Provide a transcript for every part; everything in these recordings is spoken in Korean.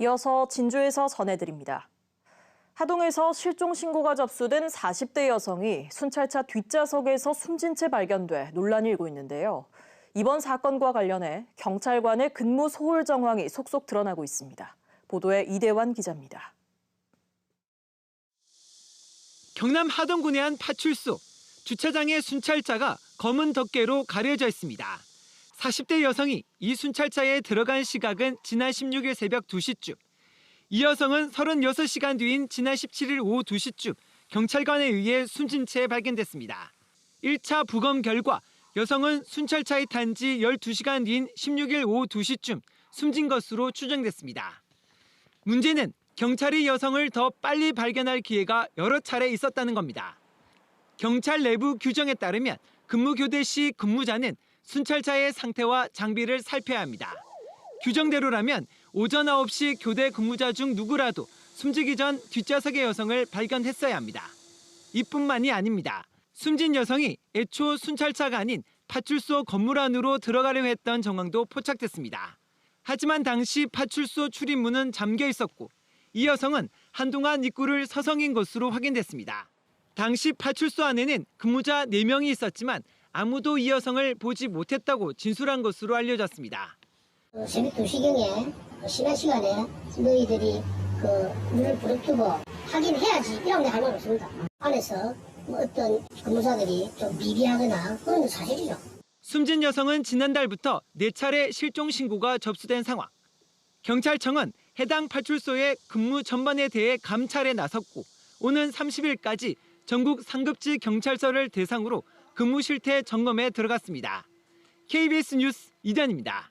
이어서 진주에서 전해드립니다. 하동에서 실종 신고가 접수된 40대 여성이 순찰차 뒷좌석에서 숨진 채 발견돼 논란이 일고 있는데요. 이번 사건과 관련해 경찰관의 근무 소홀 정황이 속속 드러나고 있습니다. 보도에 이대환 기자입니다. 경남 하동군의 한 파출소. 주차장의 순찰차가 검은 덮개로 가려져 있습니다. 40대 여성이 이 순찰차에 들어간 시각은 지난 16일 새벽 2시쯤. 이 여성은 36시간 뒤인 지난 17일 오후 2시쯤 경찰관에 의해 숨진 채 발견됐습니다. 1차 부검 결과 여성은 순찰차에 탄 지 12시간 뒤인 16일 오후 2시쯤 숨진 것으로 추정됐습니다. 문제는 경찰이 여성을 더 빨리 발견할 기회가 여러 차례 있었다는 겁니다. 경찰 내부 규정에 따르면 근무 교대 시 근무자는 순찰차의 상태와 장비를 살펴야 합니다. 규정대로라면 오전 9시 교대 근무자 중 누구라도 숨지기 전 뒷좌석의 여성을 발견했어야 합니다. 이뿐만이 아닙니다. 숨진 여성이 애초 순찰차가 아닌 파출소 건물 안으로 들어가려 했던 정황도 포착됐습니다. 하지만 당시 파출소 출입문은 잠겨 있었고 이 여성은 한동안 입구를 서성인 것으로 확인됐습니다. 당시 파출소 안에는 근무자 4명이 있었지만 아무도 이 여성을 보지 못했다고 진술한 것으로 알려졌습니다. 새벽 2시경에 심한 시간에 너희들이 문을 부릅뜨고 확인해야지 이런 데 할 말 없습니다. 안에서 어떤 근무자들이 좀 미비하거나 그건 사실이죠. 숨진 여성은 지난달부터 4차례 실종 신고가 접수된 상황. 경찰청은 해당 파출소의 근무 전반에 대해 감찰에 나섰고 오는 30일까지 전국 상급지 경찰서를 대상으로 근무 실태 점검에 들어갔습니다. KBS 뉴스 이단입니다.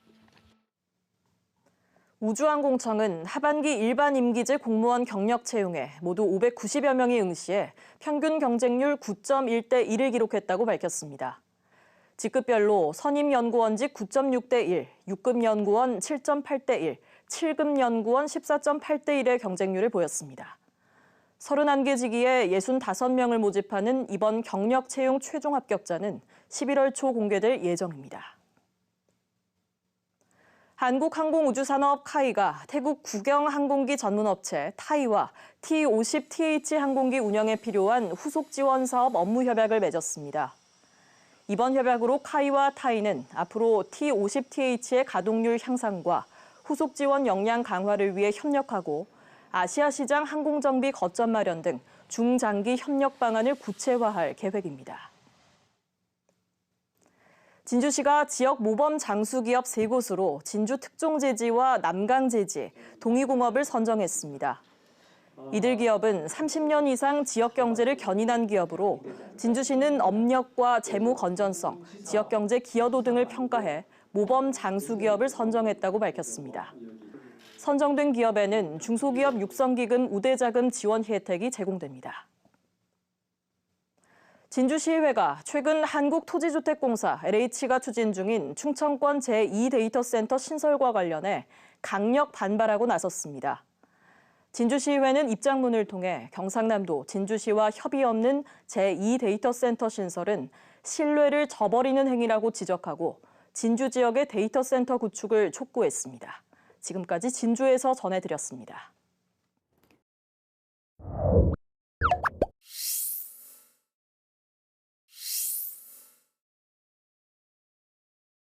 우주항공청은 하반기 일반 임기제 공무원 경력 채용에 모두 590여 명이 응시해 평균 경쟁률 9.1대 1을 기록했다고 밝혔습니다. 직급별로 선임 연구원직 9.6대 1, 6급 연구원 7.8대 1, 7급 연구원 14.8대 1의 경쟁률을 보였습니다. 31개 직위에 65명을 모집하는 이번 경력 채용 최종 합격자는 11월 초 공개될 예정입니다. 한국항공우주산업 카이가 태국 국영 항공기 전문업체 타이와 T50TH 항공기 운영에 필요한 후속 지원 사업 업무 협약을 맺었습니다. 이번 협약으로 카이와 타이는 앞으로 T50TH의 가동률 향상과 후속 지원 역량 강화를 위해 협력하고 아시아 시장 항공정비 거점 마련 등 중장기 협력 방안을 구체화할 계획입니다. 진주시가 지역 모범 장수기업 3곳으로 진주특종제지와 남강제지, 동이공업을 선정했습니다. 이들 기업은 30년 이상 지역 경제를 견인한 기업으로 진주시는 업력과 재무 건전성, 지역 경제 기여도 등을 평가해 모범 장수기업을 선정했다고 밝혔습니다. 선정된 기업에는 중소기업 육성기금 우대자금 지원 혜택이 제공됩니다. 진주시의회가 최근 한국토지주택공사 LH가 추진 중인 충청권 제2데이터센터 신설과 관련해 강력 반발하고 나섰습니다. 진주시의회는 입장문을 통해 경상남도 진주시와 협의 없는 제2데이터센터 신설은 신뢰를 저버리는 행위라고 지적하고 진주 지역의 데이터센터 구축을 촉구했습니다. 지금까지 진주에서 전해드렸습니다.